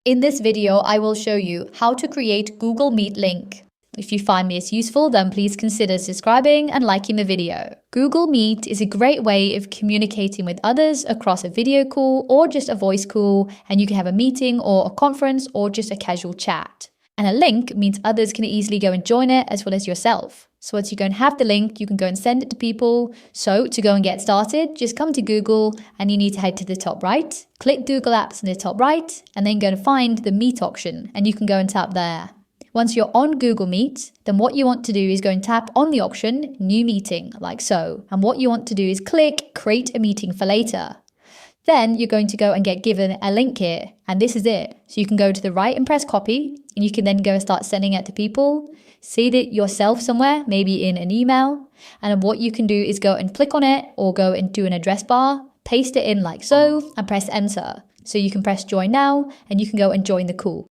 In this video, I will show you how to create Google Meet link. If you find this useful, then please consider subscribing and liking the video. Google Meet is a great way of communicating with others across a video call or just a voice call, and you can have a meeting or a conference or just a casual chat. And a link means others can easily go and join it as well as yourself. So once you go and have the link, you can go and send it to people. So to go and get started, just come to Google and you need to head to the top right. Click Google Apps in the top right and then go and find the Meet option and you can go and tap there. Once you're on Google Meet, then what you want to do is go and tap on the option New Meeting, like so. And what you want to do is click Create a Meeting for Later. Then you're going to go and get given a link here, and this is it. So you can go to the right and press copy, and you can then go and start sending it to people. Save it yourself somewhere, maybe in an email. And what you can do is go and click on it or go into an address bar, paste it in like so, and press enter. So you can press join now, and you can go and join the call.